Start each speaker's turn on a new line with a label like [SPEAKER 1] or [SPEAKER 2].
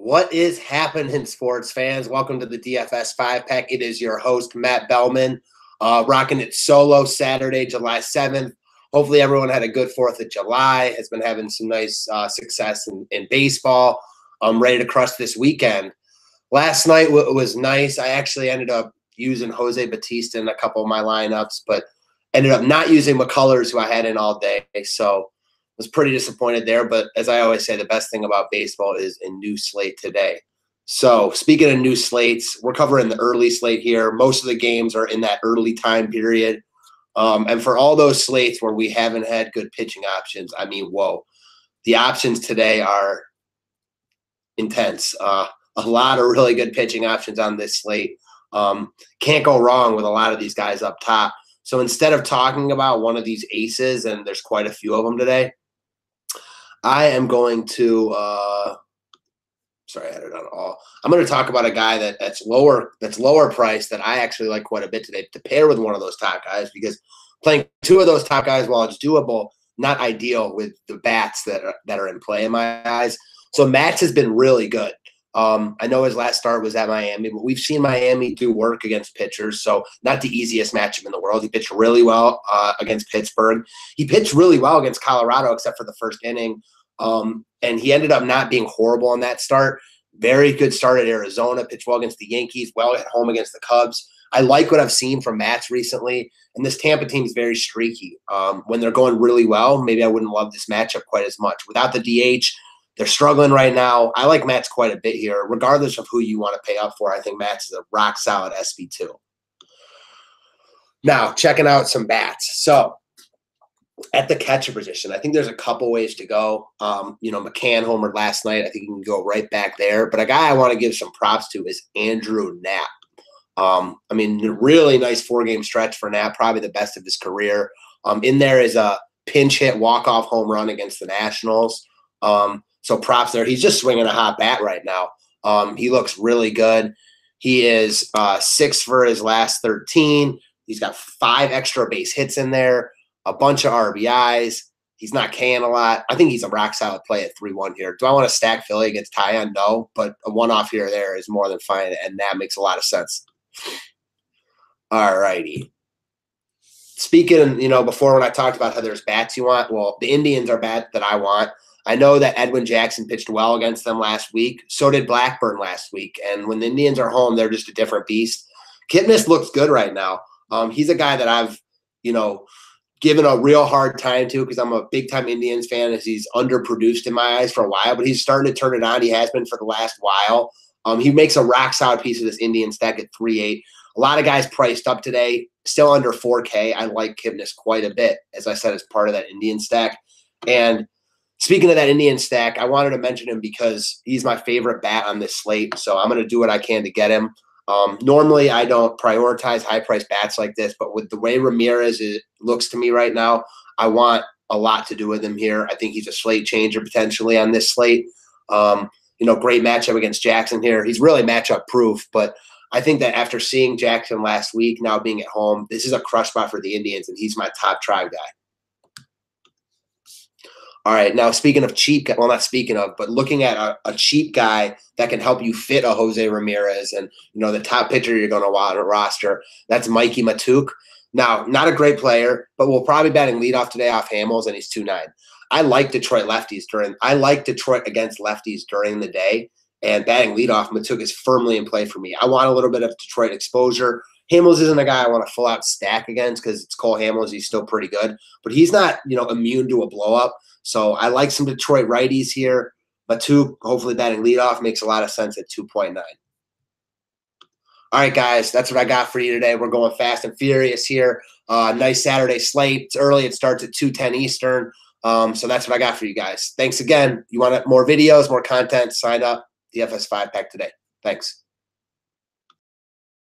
[SPEAKER 1] What is happening, sports fans? Welcome to the DFS 5-Pack. It is your host, Matt Bellman, rocking it solo Saturday, July 7th. Hopefully everyone had a good 4th of July, has been having some nice success in baseball. I'm ready to crush this weekend. Last night was nice. I actually ended up using Jose Bautista in a couple of my lineups, but ended up not using McCullers, who I had in all day. So was pretty disappointed there, but as I always say, the best thing about baseball is a new slate today. So speaking of new slates, we're covering the early slate here. Most of the games are in that early time period. And for all those slates where we haven't had good pitching options, I mean, whoa, the options today are intense. A lot of really good pitching options on this slate. Can't go wrong with a lot of these guys up top. So instead of talking about one of these aces, and there's quite a few of them today, I am going to sorry, I had it on all. I'm going to talk about a guy that's lower priced that I actually like quite a bit today to pair with one of those top guys, because playing two of those top guys, while it's doable, not ideal with the bats that are in play in my eyes. So Matz has been really good. I know his last start was at Miami, but we've seen Miami do work against pitchers, so not the easiest matchup in the world. He pitched really well against Pittsburgh. He pitched really well against Colorado, except for the first inning, and he ended up not being horrible on that start. Very good start at Arizona, pitched well against the Yankees, well at home against the Cubs. I like what I've seen from Matz recently, and this Tampa team is very streaky. When they're going really well, maybe I wouldn't love this matchup quite as much. Without the DH, they're struggling right now. I like Matz quite a bit here. Regardless of who you want to pay up for, I think Matz is a rock-solid SB2. Now, checking out some bats. So, at the catcher position, I think there's a couple ways to go. McCann homered last night. I think you can go right back there. But a guy I want to give some props to is Andrew Knapp. Really nice 4-game stretch for Knapp, probably the best of his career. In there is a pinch hit walk-off home run against the Nationals. So props there. He's just swinging a hot bat right now. He looks really good. He is 6 for his last 13. He's got 5 extra base hits in there, a bunch of RBIs. He's not K'ing a lot. I think he's a rock-solid play at 3-1 here. Do I want to stack Philly against Tyon? No, but a one-off here or there is more than fine, and that makes a lot of sense. All righty. Speaking, before when I talked about how there's bats you want, well, the Indians are bat that I want. I know that Edwin Jackson pitched well against them last week. So did Blackburn last week. And when the Indians are home, they're just a different beast. Kipnis looks good right now. He's a guy that I've, given a real hard time to, because I'm a big-time Indians fan, as he's underproduced in my eyes for a while. But he's starting to turn it on. He has been for the last while. He makes a rock-solid piece of this Indian stack at 3.8. A lot of guys priced up today, still under 4K. I like Kipnis quite a bit, as I said, as part of that Indian stack. And speaking of that Indian stack, I wanted to mention him because he's my favorite bat on this slate, so I'm going to do what I can to get him. Normally, I don't prioritize high-priced bats like this, but with the way Ramirez looks to me right now, I want a lot to do with him here. I think he's a slate changer potentially on this slate. Great matchup against Jackson here. He's really matchup-proof, but I think that after seeing Jackson last week, now being at home, this is a crush spot for the Indians, and he's my top try guy. All right, now speaking of cheap, well, not speaking of, but looking at a cheap guy that can help you fit a Jose Ramirez and, the top pitcher you're going to want on a roster, that's Mikey Matuk. Now, not a great player, but we'll probably batting leadoff today off Hamels, and he's 2.9. I like Detroit against lefties during the day, and batting leadoff, Matuk is firmly in play for me. I want a little bit of Detroit exposure. Hamels isn't a guy I want to full out stack against because it's Cole Hamels. He's still pretty good, but he's not, immune to a blow up. So I like some Detroit righties here. Matuk, hopefully batting leadoff, makes a lot of sense at 2.9. All right, guys, that's what I got for you today. We're going fast and furious here. Nice Saturday slate. It's early. It starts at 2:10 Eastern. So that's what I got for you guys. Thanks again. You want more videos, more content, sign up. DFS 5-Pack today. Thanks.